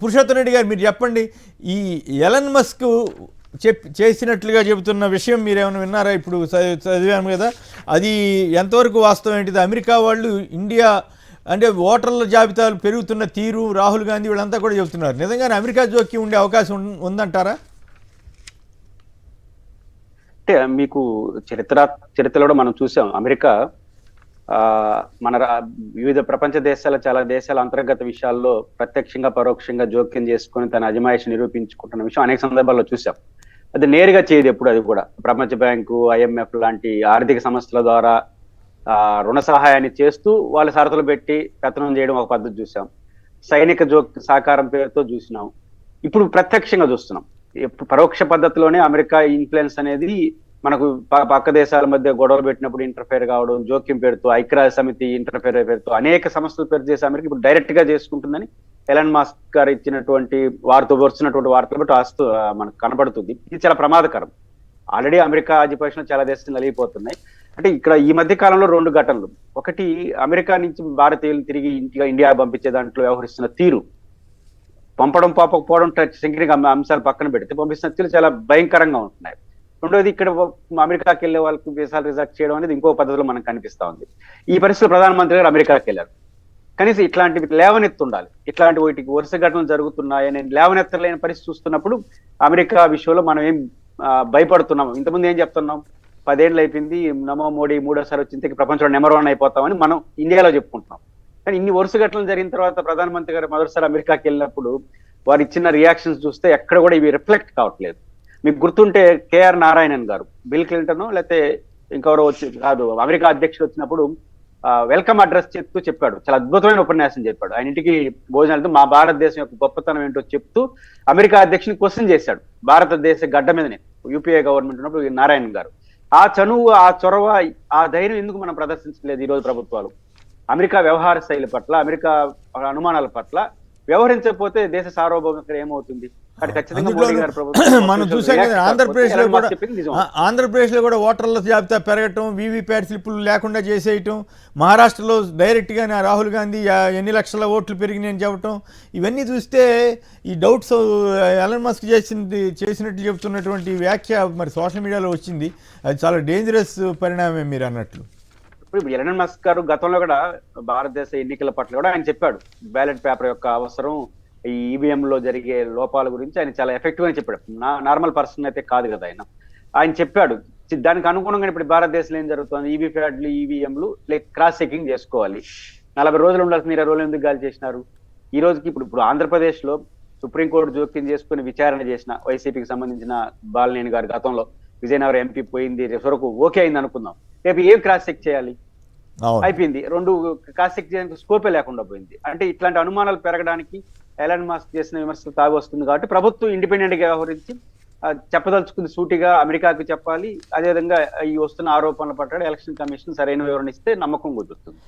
పురుషోత్తం రెడ్డి గారు మీరు చెప్పండి, ఈ ఎలన్ మస్క్ చేసినట్లుగా చెబుతున్న విషయం మీరేమైనా విన్నారా? ఇప్పుడు చదివాను కదా, అది ఎంతవరకు వాస్తవం ఏంటిది? అమెరికా వాళ్ళు ఇండియా అంటే ఓటర్ల జాబితాలు పెరుగుతున్న తీరు రాహుల్ గాంధీ వీళ్ళంతా కూడా చెబుతున్నారు. నిజంగానే అమెరికా జోక్యం ఉండే అవకాశం ఉందంటారా? అంటే మీకు చరిత్రలో కూడా మనం చూసాం. అమెరికా ఆ మన వివిధ ప్రపంచ దేశాల చాలా దేశాల అంతర్గత విషయాల్లో ప్రత్యక్షంగా పరోక్షంగా జోక్యం చేసుకొని తన అజమాయిషి నిరూపించుకుంటున్న విషయం అనేక సందర్భాల్లో చూసాం. అది నేరుగా చేయదు ఎప్పుడు. అది కూడా ప్రపంచ బ్యాంకు, IMF లాంటి ఆర్థిక సంస్థల ద్వారా రుణ సహాయాన్ని చేస్తూ వాళ్ళ షరతులు పెట్టి పెత్తనం చేయడం ఒక పద్ధతి చూసాం. సైనిక సహకారం పేరుతో చూసినాం. ఇప్పుడు ప్రత్యక్షంగా చూస్తున్నాం. పరోక్ష పద్ధతిలోనే అమెరికా ఇన్ఫ్లుయెన్స్ అనేది మనకు పక్క దేశాల మధ్య గొడవలు పెట్టినప్పుడు ఇంటర్ఫేర్ కావడం, జోక్యం పేరుతో ఐక్యరాజ్య సమితి ఇంటర్ఫేర్ పేరుతో అనేక సమస్యలు పేరు చేసి అమెరికా ఇప్పుడు డైరెక్ట్ గా చేసుకుంటుందని ఎలన్ మస్క్ గారు ఇచ్చినటువంటి వారితో వచ్చినటువంటి వార్తలు బట్టి మనకు కనబడుతుంది. ఇది చాలా ప్రమాదకరం. ఆల్రెడీ అమెరికా ఆధిపత్యంలో చాలా దేశాలు నలిగిపోతున్నాయి. అంటే ఇక్కడ ఈ మధ్య కాలంలో రెండు ఘటనలు. ఒకటి, అమెరికా నుంచి భారతీయులు తిరిగి ఇండియా పంపించే దాంట్లో వ్యవహరిస్తున్న తీరు, పంపడం పంపకపోవడం సంకీర్ణ అంశాలు పక్కన పెడితే పంపిస్తున్న తీరు చాలా భయంకరంగా ఉంటున్నాయి. రెండోది, ఇక్కడ అమెరికాకి వెళ్ళే వాళ్ళకి వీసాలు రిజెక్ట్ చేయడం అనేది ఇంకో పద్ధతిలో మనకు కనిపిస్తా ఉంది. ఈ పరిస్థితిలో ప్రధానమంత్రి గారు అమెరికాకి వెళ్ళారు. కనీసం ఇట్లాంటివి లేవనెత్తి ఉండాలి. ఇట్లాంటి వాటికి వరుస ఘటనలు జరుగుతున్నాయని లేవనెత్తలేని పరిస్థితి చూస్తున్నప్పుడు అమెరికా విషయంలో మనం ఏం భయపడుతున్నాం? ఇంతకుముందు ఏం చెప్తున్నాం? 10 ఏళ్ళు అయిపోయింది, నమో మోడీ మూడోసారి వచ్చింది, ప్రపంచంలో నెంబర్ 1 అయిపోతామని మనం ఇండియాలో చెప్పుకుంటున్నాం. కానీ ఇన్ని వరుస ఘటనలు జరిగిన తర్వాత ప్రధానమంత్రి గారు మొదటిసారి అమెరికాకి వెళ్ళినప్పుడు వారు ఇచ్చిన రియాక్షన్స్ చూస్తే ఎక్కడ కూడా ఇవి రిఫ్లెక్ట్ కావట్లేదు. మీకు గుర్తుంటే KR నారాయణన్ గారు బిల్ క్లింటన్ లేకపోతే ఇంకెవరో వచ్చి కాదు అమెరికా అధ్యక్షుడు వచ్చినప్పుడు వెల్కమ్ అడ్రస్ చెప్తూ చెప్పాడు. చాలా అద్భుతమైన ఉపన్యాసం చెప్పాడు. ఆయన ఇంటికి భోజనాలతో మా భారతదేశం యొక్క గొప్పతనం ఏంటో చెప్తూ అమెరికా అధ్యక్షుని క్వశ్చన్ చేశాడు. భారతదేశ గడ్డ మీదనే UPA గవర్నమెంట్ ఉన్నప్పుడు నారాయణన్ గారు. ఆ చనువు, ఆ చొరవ, ఆ ధైర్యం ఎందుకు మనం ప్రదర్శించలేదు ఈ రోజు ప్రభుత్వాలు? అమెరికా వ్యవహార శైలి పట్ల, అమెరికా అనుమానాల పట్ల వ్యవహరించకపోతే దేశ సార్వభౌమికత ఏమవుతుంది? మనం చూసాం కదా, ఆంధ్రప్రదేశ్లో కూడా ఓటర్ల జాబితా పెరగటం, VVPAT స్లిప్పులు లేకుండా చేసేయటం, మహారాష్ట్రలో డైరెక్ట్గా రాహుల్ గాంధీ ఎన్ని లక్షల ఓట్లు పెరిగినాయని చెప్పటం, ఇవన్నీ చూస్తే ఈ డౌట్స్ ఎలన్ మస్క్ చేసినట్టు చెబుతున్నటువంటి వ్యాఖ్య మరి సోషల్ మీడియాలో వచ్చింది. అది చాలా డేంజరస్ పరిణామం మీరు అన్నట్లు. ఇప్పుడు ఎలన్ మస్క్ గారు గతంలో కూడా భారతదేశ ఎన్నికల పట్ల కూడా ఆయన చెప్పాడు. బ్యాలెట్ పేపర్ యొక్క అవసరం, ఈ EVM లో జరిగే లోపాల గురించి ఆయన చాలా ఎఫెక్టివ్ గా చెప్పాడు. నార్మల్ పర్సన్ అయితే కాదు కదా ఆయన చెప్పాడు. దానికి అనుగుణంగా ఇప్పుడు భారతదేశంలో ఏం జరుగుతుంది? EVPATలు, EVMలు క్రాస్ చెకింగ్ చేసుకోవాలి. 40 రోజులు ఉండాల్సిన 20 రోజులు ఎందుకు గాలి చేసినారు? ఈ రోజుకి ఇప్పుడు ఆంధ్రప్రదేశ్ లో సుప్రీంకోర్టు జోక్యం చేసుకుని విచారణ చేసిన వైసీపీకి సంబంధించిన బాలినేని గారు గతంలో విజయనగరం MP పోయింది, వరకు ఓకే అయింది అనుకుందాం. రేపు ఏం క్రాస్ చెక్ చేయాలి? అయిపోయింది. 2 క్రాస్ చెక్ చేయడానికి స్కోపే లేకుండా పోయింది. అంటే ఇట్లాంటి అనుమానాలు పెరగడానికి ఎలన్ మస్క్ చేసిన విమర్శలు తాగి వస్తుంది. కాబట్టి ప్రభుత్వం ఇండిపెండెంట్ గా వ్యవహరించి చెప్పదలుచుకుంది సూటిగా అమెరికాకు చెప్పాలి. అదేవిధంగా ఈ వస్తున్న ఆరోపణల పట్ల ఎలక్షన్ కమిషన్ సరైన వివరణ ఇస్తే నమ్మకం కుదురుతుంది.